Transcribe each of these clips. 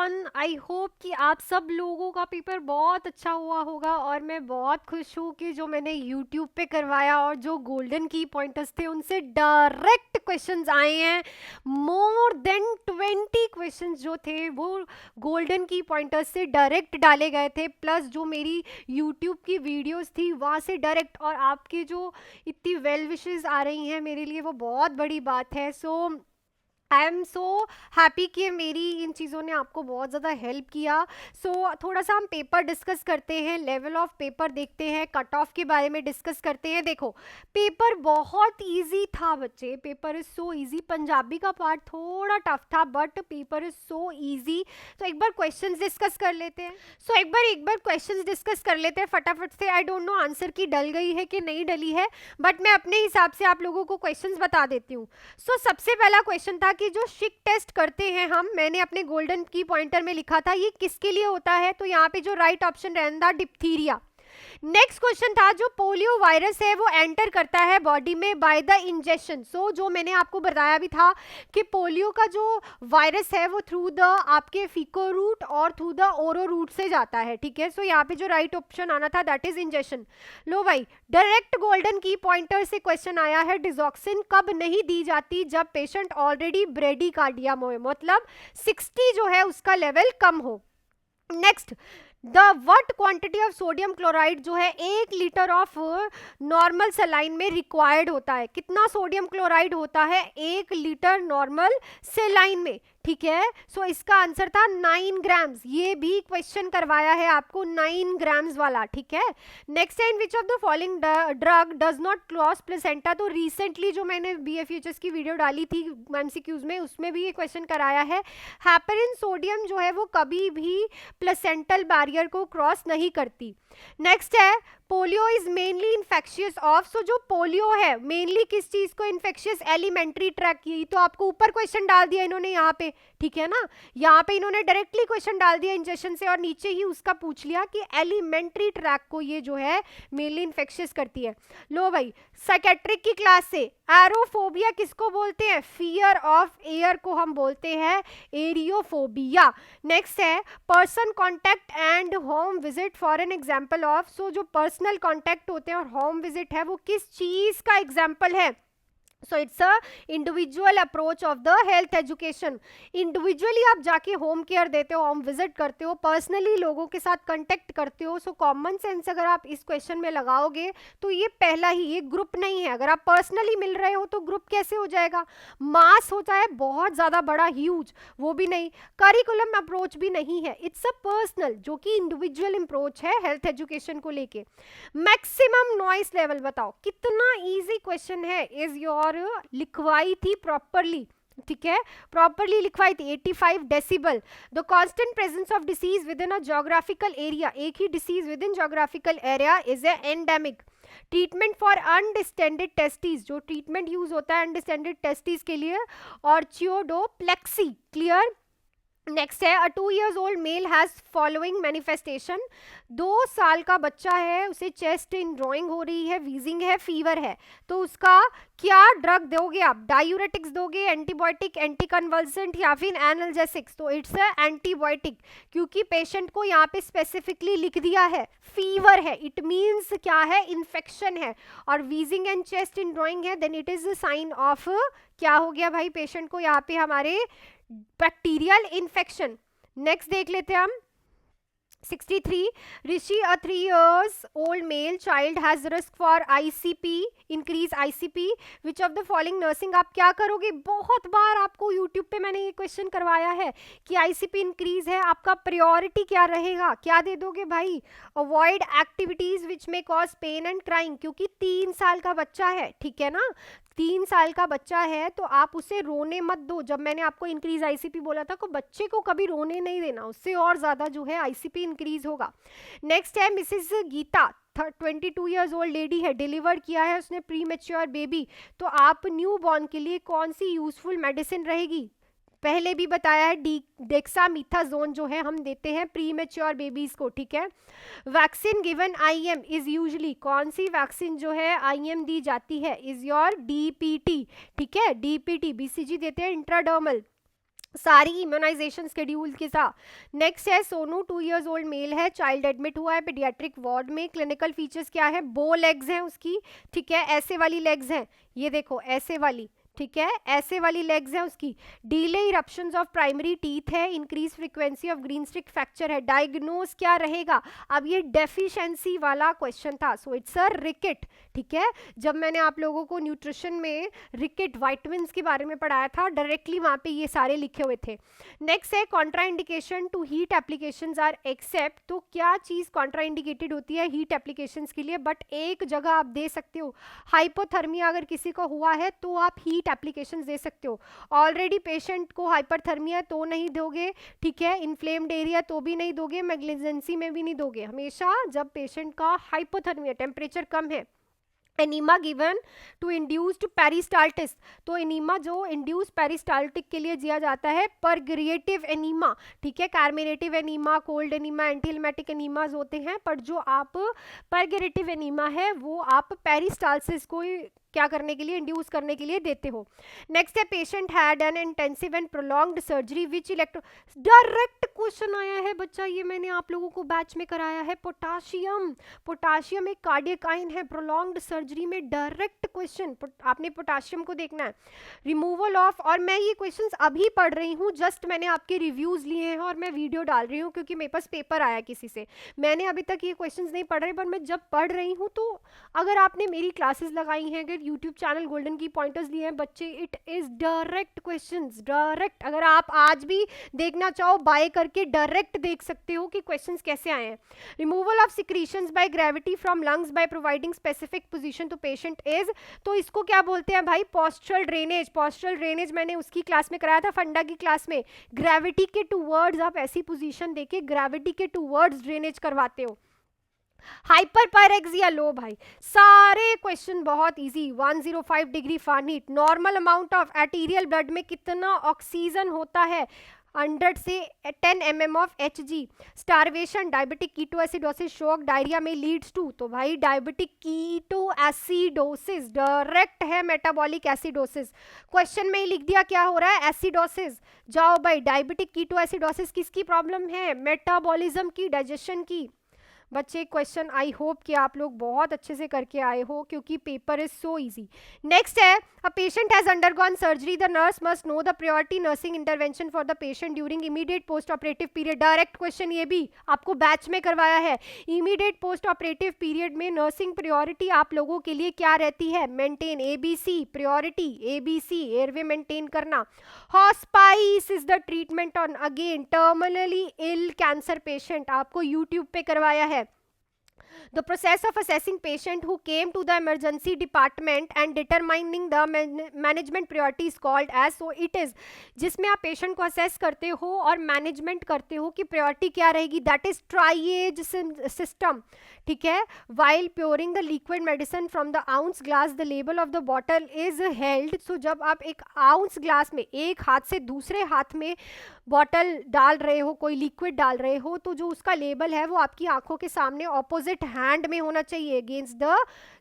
Everyone, I hope कि आप सब लोगों का पेपर बहुत अच्छा हुआ होगा और मैं बहुत खुश हूँ कि जो मैंने यूट्यूब पे करवाया और जो गोल्डन की पॉइंटर्स थे उनसे डायरेक्ट क्वेश्चंस आए हैं। मोर देन 20 क्वेश्चंस जो थे वो गोल्डन की पॉइंटर्स से डायरेक्ट डाले गए थे, प्लस जो मेरी यूट्यूब की वीडियोस थी वहाँ से डायरेक्ट, और आपकी जो इतनी वेल विशेस आ रही हैं मेरे लिए वो बहुत बड़ी बात है। सो आई एम सो हैप्पी कि मेरी इन चीज़ों ने आपको बहुत ज़्यादा हेल्प किया। थोड़ा सा हम पेपर डिस्कस करते हैं, लेवल ऑफ पेपर देखते हैं, कट ऑफ के बारे में डिस्कस करते हैं। देखो, पेपर बहुत इजी था बच्चे, paper is so easy. Punjabi का पार्ट थोड़ा टफ था but paper is so easy. तो एक बार क्वेश्चंस डिस्कस कर लेते हैं। एक बार क्वेश्चंस डिस्कस कर लेते हैं फटाफट से। आई डोंट नो आंसर की डल गई है कि नहीं डली है, बट मैं अपने हिसाब से आप लोगों को क्वेश्चंस बता देती हूँ। सबसे पहला क्वेश्चन था कि जो शिक टेस्ट करते हैं हम, मैंने अपने गोल्डन की पॉइंटर में लिखा था ये किसके लिए होता है, तो यहाँ पे जो राइट ऑप्शन रहता डिप्थीरिया। नेक्स्ट क्वेश्चन था जो पोलियो वायरस है वो एंटर करता है बॉडी में बाय द इंजेक्शन। जो मैंने आपको बताया भी था कि पोलियो का जो वायरस है वो थ्रू द आपके फीको रूट और थ्रू द ओरो रूट से जाता है, ठीक है। यहाँ पे जो राइट ऑप्शन आना था दैट इज इंजेक्शन। लो भाई, डायरेक्ट गोल्डन की पॉइंटर से क्वेश्चन आया है डिजॉक्सिन कब नहीं दी जाती, जब पेशेंट ऑलरेडी ब्रेडिकार्डिया में हो, मतलब 60 जो है उसका लेवल कम हो। Next, the what quantity of sodium chloride जो है 1 लीटर ऑफ नॉर्मल सलाइन में रिक्वायर्ड होता है। कितना सोडियम क्लोराइड होता है 1 लीटर नॉर्मल सलाइन में, ठीक है। इसका आंसर था 9 ग्राम्स। ये भी क्वेश्चन करवाया है आपको 9 ग्राम्स वाला, ठीक है। नेक्स्ट है in which of the following drug does not cross placenta. तो रिसेंटली जो मैंने BFHS की वीडियो डाली थी MCQs में, उसमें भी ये क्वेश्चन कराया है। हैपेरिन सोडियम जो है वो कभी भी प्लेसेंटल बैरियर को क्रॉस नहीं करती। नेक्स्ट है polio is mainly infectious of. जो पोलियो है मेनली किस चीज को इन्फेक्शियस, एलिमेंट्री ट्रैक की। तो आपको ऊपर क्वेश्चन डाल दिया इन्होंने यहाँ पे, ठीक है ना। यहाँ पे इन्होंने डायरेक्टली क्वेश्चन डाल दिया इंजेक्शन से और नीचे ही उसका पूछ लिया कि एलिमेंट्री ट्रैक को ये जो है मेनली इन्फेक्शियस करती है। लो भाई, साइकेट्रिक की क्लास से एरोफोबिया किसको बोलते हैं, फियर ऑफ एयर को हम बोलते हैं एरियोफोबिया। नेक्स्ट है person contact and home visit for an example of. जो पर्सनल कॉन्टैक्ट होते हैं और होम विजिट है वो किस चीज का एग्जाम्पल है। It's a individual approach of the health education. Individually आप जाके होम केयर देते हो, होम विजिट करते हो, पर्सनली लोगों के साथ कंटेक्ट करते हो। कॉमन सेंस अगर आप इस क्वेश्चन में लगाओगे तो ये पहला ही, ये ग्रुप नहीं है। अगर आप पर्सनली मिल रहे हो तो ग्रुप कैसे हो जाएगा, मास होता है बहुत ज्यादा बड़ा, ह्यूज, वो भी नहीं। करिकुलम अप्रोच भी नहीं है, इट्स अ पर्सनल, जो कि इंडिविजुअल अप्रोच है हेल्थ एजुकेशन को लेके। मैक्सिमम नॉइस लेवल बताओ, कितना इजी क्वेश्चन है। इज योर लिखवाई थी प्रॉपरली, ठीक है, प्रॉपरली लिखवाई थी। 85 decibel. The constant presence of disease within a geographical area, एक ही disease within geographical area is a endemic. Treatment for undescended testis, जो ट्रीटमेंट यूज होता है अनडिस्टेंडेड टेस्टिस के लिए, और चियोडोप्लेक्सी, क्लियर। नेक्स्ट है a 2 years old male has following manifestation. 2 साल का बच्चा है, उसे चेस्ट इन ड्रॉइंग हो रही है, वीजिंग है, फीवर है, तो उसका क्या ड्रग दोगे आप, डायूरेटिक्स दोगे, एंटीबायोटिक, एंटीकन्वल्सेंट या फिर एनाल्जेसिक्स। तो इट्स अ एंटीबायोटिक, क्योंकि पेशेंट को यहाँ पे स्पेसिफिकली लिख दिया है फीवर है, इट मीन्स क्या है, इन्फेक्शन है, और wheezing and chest in drawing है, then it is a sign of क्या हो गया भाई, पेशेंट को यहाँ पे हमारे बैक्टीरियल इन्फेक्शन। नेक्स्ट देख लेते हैं हम 63 ऋषि अ 3 years old male child has risk for ICP, increase ICP, which of the following nursing। आप क्या करोगे, बहुत बार आपको YouTube पे मैंने ये क्वेश्चन करवाया है कि ICP इंक्रीज है, आपका प्रायोरिटी क्या रहेगा, क्या दे दोगे भाई, अवॉइड एक्टिविटीज विच में कॉज पेन एंड क्राइंग, क्योंकि 3 साल का बच्चा है, ठीक है ना, 3 साल का बच्चा है तो आप उसे रोने मत दो। जब मैंने आपको इंक्रीज आईसीपी बोला था, तो बच्चे को कभी रोने नहीं देना, उससे और ज्यादा जो है आईसीपी इंक्रीज होगा। नेक्स्ट है Mrs Geeta, 22 years old lady है, डिलीवर किया है उसने प्री मेच्योर बेबी, तो आप न्यू बॉर्न के लिए कौन सी यूजफुल मेडिसिन रहेगी, पहले भी बताया है डेक्सामीथाजोन जो है हम देते हैं प्री मेच्योर बेबीज को, ठीक है। Vaccine given IM is usually, कौन सी वैक्सीन जो है आईएम दी जाती है, इज योर डीपीटी, ठीक है, डीपीटी। बीसीजी देते हैं इंट्राडर्मल। सारी इम्यूनाइजेशन स्केड्यूल के साथ। नेक्स्ट है सोनू, 2 years ओल्ड मेल है, चाइल्ड एडमिट हुआ है पीडियाट्रिक वार्ड में। क्लिनिकल फीचर्स क्या है, बो लेग्स हैं उसकी, ठीक है, ऐसे वाली लेग्स हैं, ये देखो ऐसे वाली, ठीक है, ऐसे वाली लेग्स है उसकी। Delay eruptions of primary teeth है, increase frequency of green stick fracture है। डायग्नोज क्या रहेगा, अब ये डेफिशिएंसी वाला क्वेश्चन था, सो इट्स अ रिकेट, ठीक है। जब मैंने आप लोगों को न्यूट्रिशन में रिकेट वाइटमिन्स के बारे में पढ़ाया था, डायरेक्टली वहां पे ये सारे लिखे हुए थे। नेक्स्ट है contraindication to heat applications are except, तो क्या चीज कॉन्ट्राइंडिकेटेड होती है हीट एप्लीकेशंस के लिए, बट एक जगह आप दे सकते हो, हाइपोथर्मिया अगर किसी को हुआ है तो आप हीट एप्लीकेशंस दे सकते हो। ऑलरेडी पेशेंट को हाइपरथर्मिया तो नहीं दोगे, ठीक है, इन्फ्लेम्ड एरिया तो भी नहीं दोगे, मैग्नेजेंसी में भी नहीं दोगे। हमेशा जब पेशेंट का हाइपोथर्मिया टेम्परेचर कम है, एनीमा गिवन टू इंड्यूस्ड पेरिस्टाल्टिस, तो एनीमा जो इंड्यूस पेरिस्टाल्टिक के लिए दिया जाता है, परग्रिएटिव एनीमा, ठीक है, कार्मिनेटिव एनीमा, कोल्ड एनीमा, एंटीलमेटिक एनीमाज होते हैं, पर जो आप परग्रिएटिव एनीमा है वो आप पेरिस्टाल्सिस को क्या करने के लिए, इंड्यूस करने के लिए देते हो। नेक्स्ट है patient had an intensive and prolonged surgery which electro, direct question आया है बच्चा, ये मैंने आप लोगों को बैच में कराया है। पोटाशियम, पोटाशियम एक कार्डियक आइन है, प्रोलॉन्ग्ड सर्जरी में डायरेक्ट क्वेश्चन, आपने पोटाशियम को देखना है। रिमूवल ऑफ, और मैं ये क्वेश्चंस अभी पढ़ रही हूँ, जस्ट मैंने आपके रिव्यूज लिए हैं और मैं वीडियो डाल रही हूँ क्योंकि मेरे पास पेपर आया किसी से, मैंने अभी तक ये क्वेश्चंस नहीं पढ़ रही, पर मैं जब पढ़ रही हूँ तो अगर आपने मेरी क्लासेस लगाई हैं, अगर यूट्यूब चैनल गोल्डन की पॉइंटर्स लिए हैं बच्चे, it is direct questions, direct. अगर आप आज भी देखना चाहो बाय करके डायरेक्ट देख सकते हो कि क्वेश्चंस कैसे आए हैं। Removal of secretions by gravity from lungs by providing specific position to patient is, तो इसको क्या बोलते हैं भाई, पोस्चरल ड्रेनेज। पोस्चरल ड्रेनेज मैंने उसकी क्लास में कराया था, फंडा की क्लास में। ग्रेविटी के टूवर्ड्स आप ऐसी पोजीशन देके ग्रेविटी के टूवर्ड्स ड्रेनेज करवाते हो। हाइपर पायरेक्सिया लो भाई, सारे क्वेश्चन बहुत easy. 105 degree Fahrenheit, normal amount of arterial blood में कितना ऑक्सीजन होता है, 100 से 10 mm of Hg। Starvation, diabetic keto acidosis, shock, diarrhoea में लीड्स टू, तो भाई डायबिटिक कीटो एसिडोसिस डायरेक्ट है मेटाबॉलिक एसिडोसिस। क्वेश्चन में ही लिख दिया क्या हो रहा है, एसिडोसिस। जाओ भाई, डायबिटिक कीटो एसिडोसिस किसकी प्रॉब्लम है, मेटाबॉलिज्म की, डाइजेशन की। बच्चे क्वेश्चन आई होप कि आप लोग बहुत अच्छे से करके आए हो क्योंकि paper is so easy. Next है, a patient has undergone surgery, the nurse must know the priority nursing intervention for the patient during immediate post operative period. Direct question, ये भी आपको बैच में करवाया है। इमीडिएट पोस्ट ऑपरेटिव पीरियड में nursing priority आप लोगों के लिए क्या रहती है, maintain ABC priority, ABC airway maintain करना। Hospice is the treatment on again terminally ill cancer patient, आपको यूट्यूब पे करवाया है। The process of assessing patient who came to the emergency department and determining the management priority is called as, so it is, जिसमें आप patient को assess करते हो और मैनेजमेंट करते हो कि प्रायोरिटी क्या रहेगी, दैट इज ट्राइएज सिस्टम, ठीक है। While pouring the liquid medicine from the ounce glass the label of the bottle is held, so जब आप एक आउंस ग्लास में एक हाथ से दूसरे हाथ में बॉटल डाल रहे हो, कोई लिक्विड डाल रहे हो, तो जो उसका लेबल है वो आपकी आंखों के सामने ऑपोजिट हैंड में होना चाहिए, अगेंस्ट द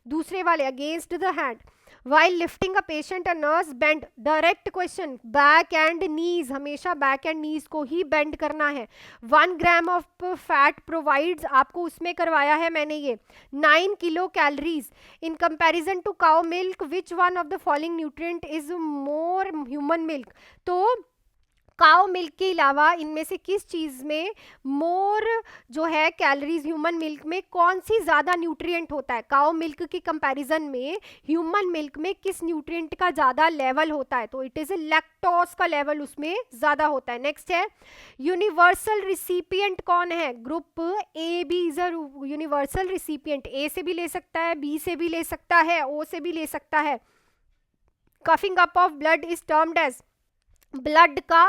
दूसरे वाले, against the hand. While lifting a patient a nurse bend, direct question, back and knees, हमेशा बैक एंड नीज को ही बेंड करना है। 1 ग्राम ऑफ फैट प्रोवाइड्स, आपको उसमें करवाया है मैंने ये, 9 kilo calories in comparison to cow milk, which one of the following nutrient is more human milk, तो काउ मिल्क के अलावा इनमें से किस चीज़ में मोर जो है कैलोरीज, ह्यूमन मिल्क में कौन सी ज़्यादा न्यूट्रिएंट होता है, काउ मिल्क के कंपैरिजन में ह्यूमन मिल्क में किस न्यूट्रिएंट का ज़्यादा लेवल होता है, तो इट इज़ लैक्टोज का लेवल उसमें ज़्यादा होता है। नेक्स्ट है, यूनिवर्सल रिसिपिएंट कौन है, group AB is a universal recipient, A से भी ले सकता है, B से भी ले सकता है, O से भी ले सकता है। Coughing up of blood is termed as, blood का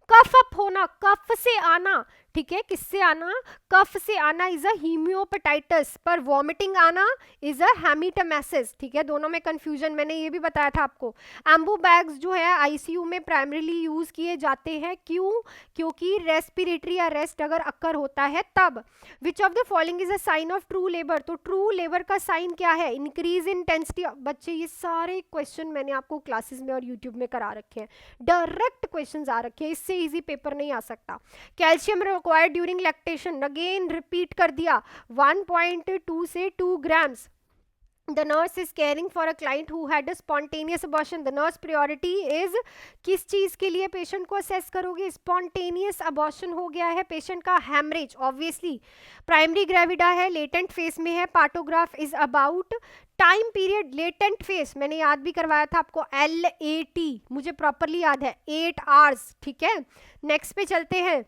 कफ अप होना, कफ से आना, ठीक है, किससे आना, कफ से आना इज अ हीमियोपेटाइटिस, पर वॉमिटिंग आना इज अ हेमिटमेसिस। ठीक है, दोनों में कंफ्यूजन, मैंने ये भी बताया था आपको। एम्बू बैग्स जो है आईसीयू में प्राइमरीली यूज किए जाते हैं, क्यों, क्योंकि रेस्पिरेटरी अरेस्ट अगर अक्कर होता है तब। Which of the following is a sign of true labour, तो ट्रू लेबर का साइन क्या है, इंक्रीज इन इंटेंसिटी। बच्चे ये सारे क्वेश्चन मैंने आपको क्लासेस में और यूट्यूब में करा रखे हैं, डायरेक्ट क्वेश्चन आ रखे हैं, इससे इजी पेपर नहीं आ सकता। Calcium required during lactation, again repeat कर दिया, 1.2 से 2 grams. The nurse is caring for a client who had a spontaneous abortion. The nurse priority is किस चीज के लिए पेशेंट को असेस करोगे, स्पॉन्टेनियस अबॉर्शन हो गया है पेशेंट का, हैमरेज ऑब्वियसली। प्राइमरी ग्रेविडा है, लेटेंट फेस में है, partograph is about time period, latent face मैंने याद भी करवाया था आपको, LAT मुझे प्रॉपरली याद है, 8 आवर्स। ठीक है, नेक्स्ट पे चलते हैं।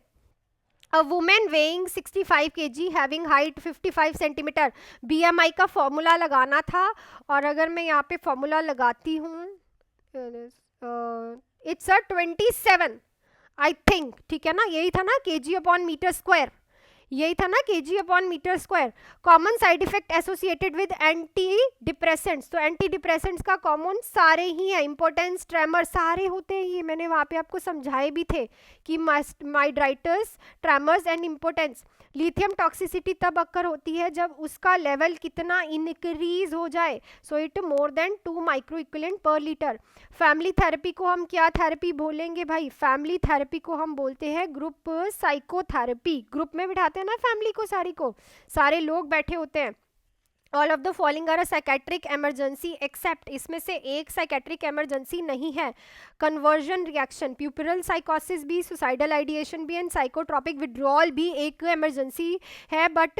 A woman weighing 65 kg having height 55 centimetre, BMI का फॉर्मूला लगाना था, और अगर मैं यहाँ पे फॉर्मूला लगाती हूँ इट्स अ 27 आई थिंक, ठीक है ना, यही था ना, kg अपॉन मीटर स्क्वायर, यही था ना, kg upon metre square. Common side effect associated with anti depressants, तो एंटी डिप्रेसेंट्स का कॉमन सारे ही है, इंपोर्टेंस, ट्रेमर सारे होते हैं, ये मैंने वहाँ पे आपको समझाए भी थे कि mydriasis, tremors and importance. Lithium toxicity तब अक्कर होती है जब उसका लेवल कितना इंक्रीज हो जाए, so it more than 2 micro equivalent per litre. Family therapy को हम क्या थेरेपी बोलेंगे भाई, फैमिली थेरेपी को हम बोलते हैं ग्रुप साइकोथेरेपी। ग्रुप में बिठाते हैं ना फैमिली को, सारी को, सारे लोग बैठे होते हैं। All of the following are a psychiatric emergency except, इसमें से एक साइकेट्रिक इमरजेंसी नहीं है, कन्वर्जन रिएक्शन, प्यूपरल साइकोसिस भी, सुसाइडल आइडिएशन भी एंड साइकोट्रॉपिक विड्रॉल भी एक इमरजेंसी है, बट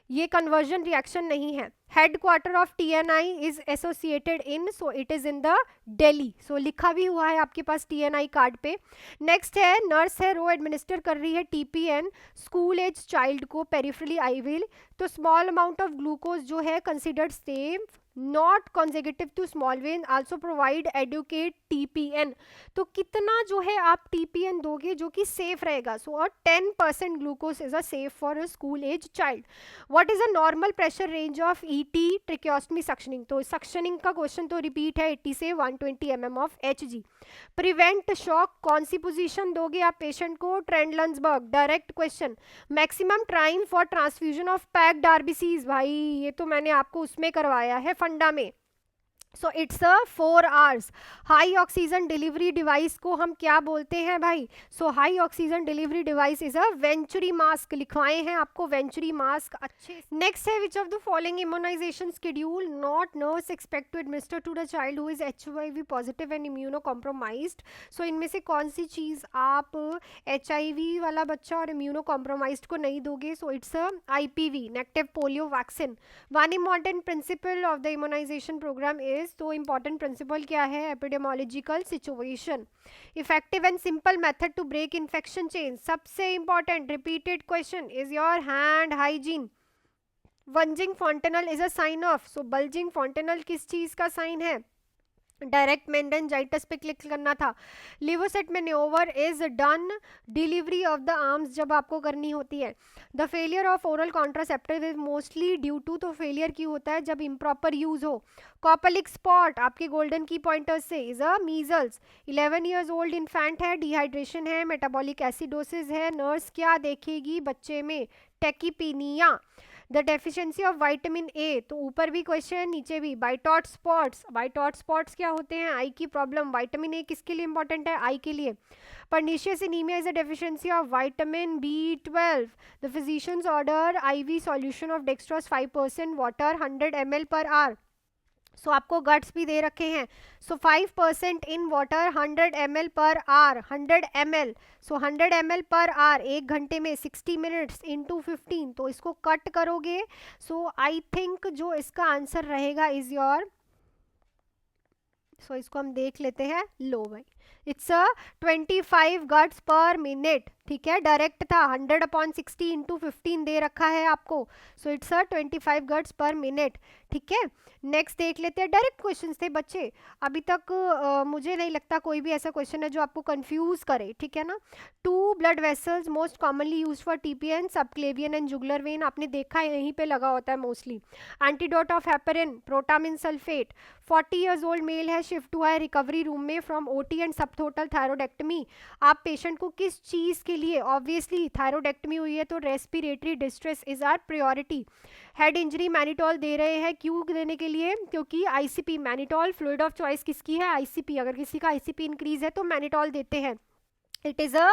ये कन्वर्जन रिएक्शन नहीं है। Head quarter of TNI is associated in, so it is in the Delhi, so लिखा भी हुआ है आपके पास TNI कार्ड पे। नेक्स्ट है, नर्स है, रो एडमिनिस्टर कर रही है TPN स्कूल एज चाइल्ड को पेरिफेरली आईविल, तो स्मॉल अमाउंट ऑफ ग्लूकोज जो है कंसिडर्ड सेफ, नॉट कॉन्जिगेटिव to small vein, also provide adequate TPN, तो कितना जो है आप TPN दोगे जो कि सेफ रहेगा, so 10% glucose is a safe for a school age child. What is a normal pressure range of ET tracheostomy suctioning, तो सक्शनिंग का क्वेश्चन तो रिपीट है, 80 से 120 mm of HG। Prevent shock, कौन सी पोजीशन दोगे आप पेशेंट को, Trendelenburg, direct question. Maximum time for transfusion of packed RBCs, भाई ये तो मैंने आपको उसमें करवाया है फंडा में, so it's a 4 hours. High oxygen delivery device को हम क्या बोलते हैं भाई, so high oxygen delivery device is a venturi mask, लिखवाए हैं आपको वेंचुरी मास्क अच्छे। नेक्स्ट है, which of the following immunization schedule not nurse expect to administer to the child who is HIV positive and immuno compromised, so इनमें से कौन सी चीज़ आप HIV वाला बच्चा और इम्यूनो कॉम्प्रोमाइज्ड को नहीं दोगे, so it's a IPV negative polio vaccine. One important principle of the immunization program is, तो इंपॉर्टेंट प्रिंसिपल क्या है, epidemiological situation, effective and simple method to break infection chain, सबसे important repeated question is your hand hygiene. Bulging fontanelle is a sign of, so bulging fontanelle किस चीज का sign है, direct meningitis पे click करना था। Lovset manoeuvre is done delivery of the arms जब आपको करनी होती है। The failure of oral contraceptive is mostly due to, तो फेलियर क्यों होता है, जब इम्प्रॉपर यूज हो। कॉपलिक स्पॉट आपके गोल्डन की पॉइंटर्स से is a measles. 11 years old infant है, डिहाइड्रेशन है, मेटाबॉलिक एसिडोसिस है, नर्स क्या देखेगी बच्चे में, tachypnoea. The deficiency of vitamin A, तो ऊपर भी क्वेश्चन नीचे भी। बाइटॉट स्पॉट्स, बाइटॉट स्पॉट्स क्या होते हैं, आई की प्रॉब्लम। विटामिन ए किसके लिए इंपॉर्टेंट है, आई के लिए। Pernicious anaemia is a deficiency of vitamin B12। The physicians order IV solution of dextrose 5% water 100 ml per hour, so आपको गट्स भी दे रखे हैं, so 5% in water 100 ml per hour, 100 ml, so 100 ml per hour, एक घंटे में 60 minutes into 15, तो इसको कट करोगे, सो आई थिंक जो इसका आंसर रहेगा इज योर, सो इसको हम देख लेते हैं, लो भाई, इट्स अ 25 गट्स पर मिनट, ठीक है, डायरेक्ट था, 100/60 × 15 दे रखा है आपको, सो इट्स अ 25 गट्स पर मिनट। ठीक है, नेक्स्ट देख लेते हैं, डायरेक्ट क्वेश्चंस थे बच्चे। अभी तक मुझे नहीं लगता कोई भी ऐसा क्वेश्चन है जो आपको कंफ्यूज करे, ठीक है ना। 2 blood vessels most commonly use for TPN, subclavian and jugular vein, आपने देखा है यहीं पे लगा होता है mostly. Antidote of heparin, protamine sulphate. 40 years old mail है, शिफ्ट हुआ है रिकवरी रूम में फ्रॉम ओटी एंड सबटोटल थायरोडेक्टमी। आप पेशेंट को किस चीज़ के लिए, ऑब्वियसली थायरोडेक्टमी हुई है तो respiratory distress is our priority. Head injury mannitol दे रहे हैं, क्यों देने के लिए, क्योंकि ICP, mannitol fluid of choice किसकी है, आईसीपी, अगर किसी का आईसीपी इंक्रीज है तो मैनिटॉल देते हैं। इट इज अ,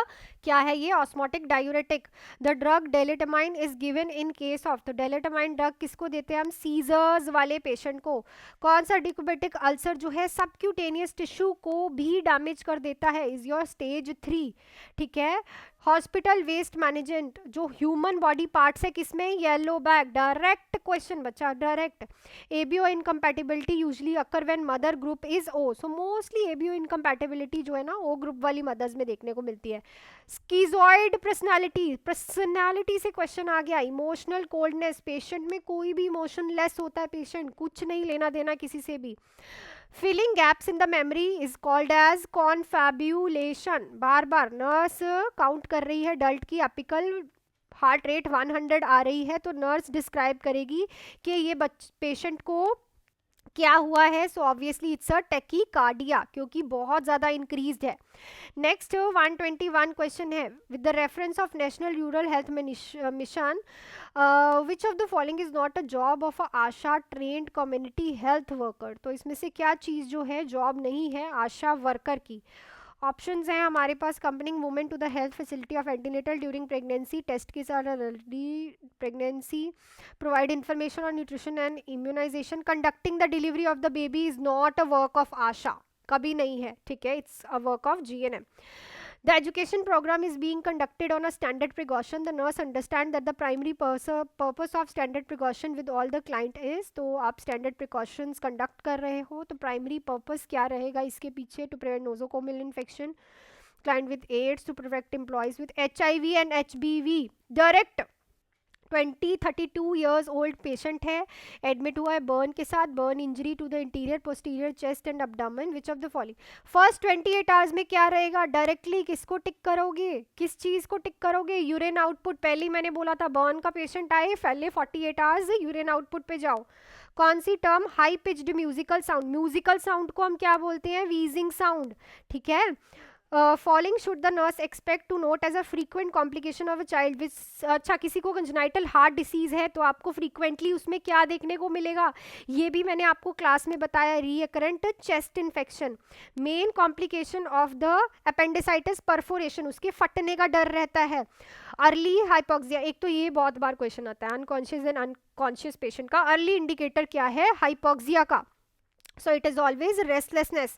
क्या है ये, osmotic diuretic. The drug delatamine is given in case of, तो डेलेटामाइन ड्रग किसको देते हैं हम, सीजर्स वाले पेशेंट को। कौन सा डिक्यूबेटिक अल्सर जो है सबक्यूटेनियस टिश्यू को भी डैमेज कर देता है, इज योर स्टेज 3। ठीक है, हॉस्पिटल वेस्ट मैनेजमेंट, जो ह्यूमन बॉडी पार्ट्स है किसमें, येलो बैग, डायरेक्ट क्वेश्चन बच्चा, direct. ABO incompatibility usually occur when mother group is O, so mostly ABO incompatibility जो है ना ओ ग्रुप वाली मदर्स में देखने को मिलती है। स्कीजॉइड पर्सनालिटी, पर्सनालिटी से क्वेश्चन आ गया। इमोशनल कोल्डनेस, पेशेंट में कोई भी इमोशन लेस होता है, पेशेंट कुछ नहीं लेना देना किसी से भी। Filling gaps in the memory is called as confabulation, बार बार नर्स काउंट कर रही है डल्ट की अपिकल हार्ट रेट 100 आ रही है, तो नर्स डिस्क्राइब करेगी कि ये पेशेंट को क्या हुआ है, so obviously it's a tachycardia, क्योंकि बहुत ज़्यादा इंक्रीज्ड है। नेक्स्ट 121 क्वेश्चन है, with the reference of national rural health mission, which of the following is not a job of a Asha trend community health worker, तो इसमें से क्या चीज़ जो है जॉब नहीं है आशा वर्कर की। ऑप्शंस हैं हमारे पास, accompanying women to the health facility of antenatal during pregnancy, test kits are ready pregnancy, provide information on nutrition and immunization, conducting the delivery of the baby is not a work of ASHA, कभी नहीं है, ठीक है, it's a work of GNM. The education program is being conducted on a standard precaution. The nurse understand that the primary purpose of standard precaution with all the client is, तो आप standard precautions conduct कर रहे हो, तो primary purpose क्या रहेगा इसके पीछे, to prevent nosocomial infection, client with AIDS, to protect employees with HIV and HBV. Direct 32 years old patient है, एडमिट हुआ है बर्न के साथ, burn injury to the anterior posterior chest and abdomen, which of the following. First 28 hours में क्या रहेगा, directly किसको टिक करोगे, किस चीज़ को टिक करोगे, यूरिन आउटपुट। पहले मैंने बोला था बर्न का पेशेंट आए, पहले 48 आवर्स यूरिन आउटपुट पे जाओ। कौन सी term, high pitched musical sound, musical sound को हम क्या बोलते हैं, वीजिंग साउंड, ठीक है। Following should the nurse expect to note as a frequent complication of a child which, अच्छा किसी को कंजनाइटल हार्ट डिसीज है तो आपको फ्रीक्वेंटली उसमें क्या देखने को मिलेगा, ये भी मैंने आपको क्लास में बताया, recurrent chest infection. Main complication of the appendicitis perforation, उसके फटने का डर रहता है। अर्ली हाइपोक्सिया, एक तो ये बहुत बार क्वेश्चन आता है, अनकॉन्शियस एंड अनकॉन्शियस पेशेंट का अर्ली इंडिकेटर क्या है हाइपोक्सिया का, so it is always restlessness.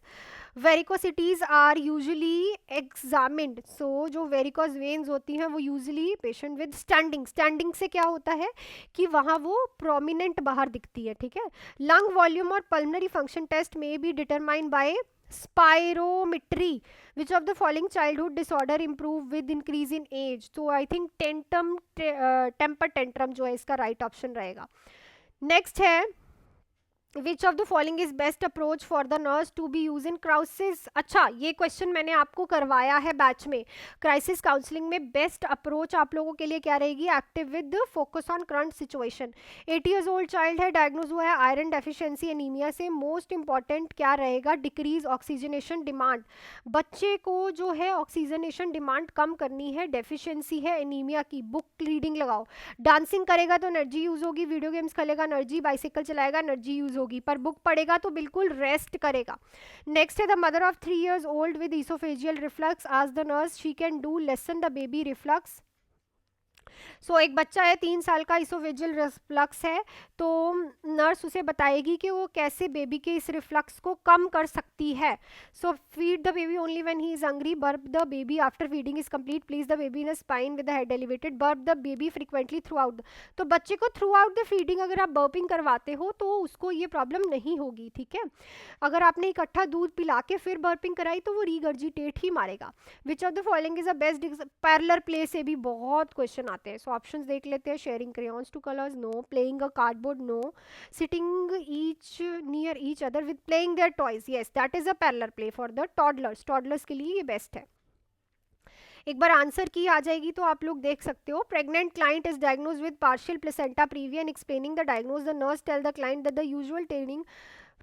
Varicosities are usually examined, so जो varicose veins होती हैं वो usually patient with standing से क्या होता है कि वहाँ वो prominent बाहर दिखती है, ठीक है। lung volume और pulmonary function test may be determined by spirometry. which of the following childhood disorder improve with increase in age, so I think temper tantrum जो है इसका right option रहेगा। next है which of the following is best approach for the nurse to be use in crisis. अच्छा ये question मैंने आपको करवाया है बैच में, क्राइसिस काउंसलिंग में बेस्ट अप्रोच आप लोगों के लिए क्या रहेगी, active with focus on current situation. 8 years old child है, डायग्नोज हुआ है आयरन डेफिशिएंसी एनीमिया से, मोस्ट इंपॉर्टेंट क्या रहेगा, डिक्रीज ऑक्सीजनेशन डिमांड। बच्चे को जो है ऑक्सीजनेशन डिमांड कम करनी है, डेफिशिएंसी है एनीमिया की, बुक रीडिंग लगाओ। डांसिंग करेगा तो एनर्जी यूज होगी, वीडियो गेम्स खेलेगा एनर्जी, बाइसिकल चलाएगा एनर्जी यूज होगी, पर बुक पढ़ेगा तो बिल्कुल रेस्ट करेगा। नेक्स्ट है the mother of 3 years old with esophageal reflux, आज the nurse she can do lessen the baby reflux. So एक बच्चा है 3 साल का, इसोवेजियल रिफ्लक्स है, तो नर्स उसे बताएगी कि वो कैसे बेबी के इस रिफ्लक्स को कम कर सकती है. So feed the baby only when he is hungry, burp the baby after feeding is complete, place the baby in a supine with the head elevated, burp the baby frequently throughout. तो बच्चे को through out the feeding अगर आप burping करवाते हो तो उसको ये प्रॉब्लम नहीं होगी. ठीक है, अगर आपने इकट्ठा दूध पिला के फिर बर्पिंग कराई तो वो रीगर्जिटेट ही मारेगा. विच of the following is a best. Parallel play से भी बहुत क्वेश्चन आते हैं, सो ऑप्शंस देख लेते हैं. Sharing crayons to colours, no. Playing a cardboard, no. Sitting each near each other with playing their toys, yes that is a parallel play for the toddlers. Toddlers के लिए ये best है. एक बार answer की आ जाएगी तो आप लोग देख सकते हो. Pregnant client is diagnose with partial placenta previa and explaining the diagnose the nurse tell the client that the usual training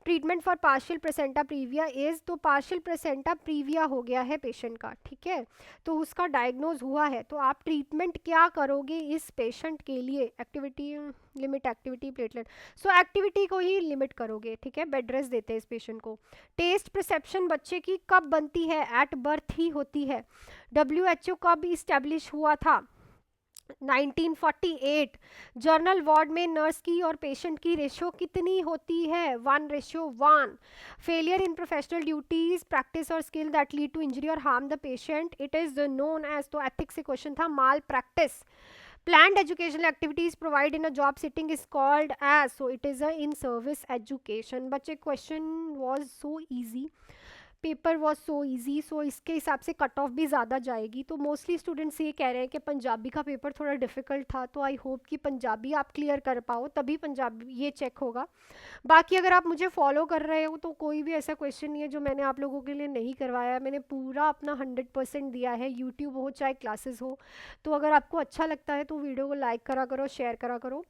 treatment for partial placenta previa is. तो पार्शियल प्लेसेंटा प्रीविया हो गया है पेशेंट का. ठीक है, तो उसका diagnose हुआ है, तो आप ट्रीटमेंट क्या करोगे इस पेशेंट के लिए. Activity limit, activity platelet. सो एक्टिविटी को ही लिमिट करोगे. ठीक है, बेड रेस्ट देते हैं इस पेशेंट को. टेस्ट परसेप्शन बच्चे की कब बनती है. एट बर्थ ही होती है. WHO कब इस्टेब्लिश हुआ था. 1948. जर्नल वार्ड में नर्स की और पेशेंट की रेशो कितनी होती है. 1:1. Failure in professional duties, practice और skill that lead to injury और harm the patient, it is known as. तो एथिक्स से क्वेश्चन था, malpractice. Planned educational activities provide in a job sitting is called as. So it is a in service education. बच्चे question was so easy, paper was so easy, so इसके हिसाब से cut off भी ज़्यादा जाएगी. तो mostly students ये कह रहे हैं कि पंजाबी का पेपर थोड़ा डिफिकल्ट था, तो आई होप कि पंजाबी आप क्लियर कर पाओ, तभी पंजाबी ये चेक होगा. बाकी अगर आप मुझे फॉलो कर रहे हो तो कोई भी ऐसा क्वेश्चन नहीं है जो मैंने आप लोगों के लिए नहीं करवाया है. मैंने पूरा अपना 100% दिया है, यूट्यूब हो चाहे क्लासेस हो. तो अगर आपको अच्छा लगता है तो वीडियो को लाइक करा करो, शेयर करा करो.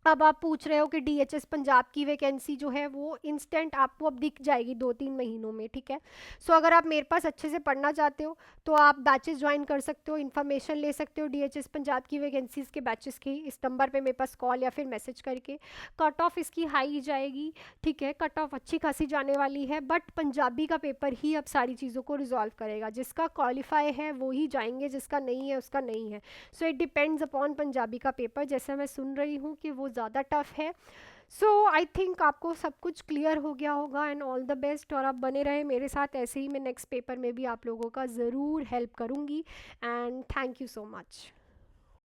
अब आप पूछ रहे हो कि DHS पंजाब की वैकेंसी जो है वो इंस्टेंट आपको अब दिख जाएगी 2-3 महीनों में. ठीक है, सो अगर आप मेरे पास अच्छे से पढ़ना चाहते हो तो आप बैचेस ज्वाइन कर सकते हो, इन्फॉर्मेशन ले सकते हो DHS पंजाब की वैकेंसीज़ के बैचेस की. इस नंबर पे मेरे पास कॉल या फिर मैसेज करके. कट ऑफ इसकी हाई जाएगी. ठीक है, कट ऑफ अच्छी खासी जाने वाली है, बट पंजाबी का पेपर ही अब सारी चीज़ों को रिजॉल्व करेगा. जिसका क्वालिफाई है वो ही जाएंगे, जिसका नहीं है उसका नहीं है. So it depends upon Punjabi का पेपर. जैसा मैं सुन रही हूँ कि वो ज़्यादा टफ है. सो आई थिंक आपको सब कुछ क्लियर हो गया होगा. एंड ऑल द बेस्ट, और आप बने रहे मेरे साथ ऐसे ही. मैं नेक्स्ट पेपर में भी आप लोगों का ज़रूर हेल्प करूँगी. And thank you so much.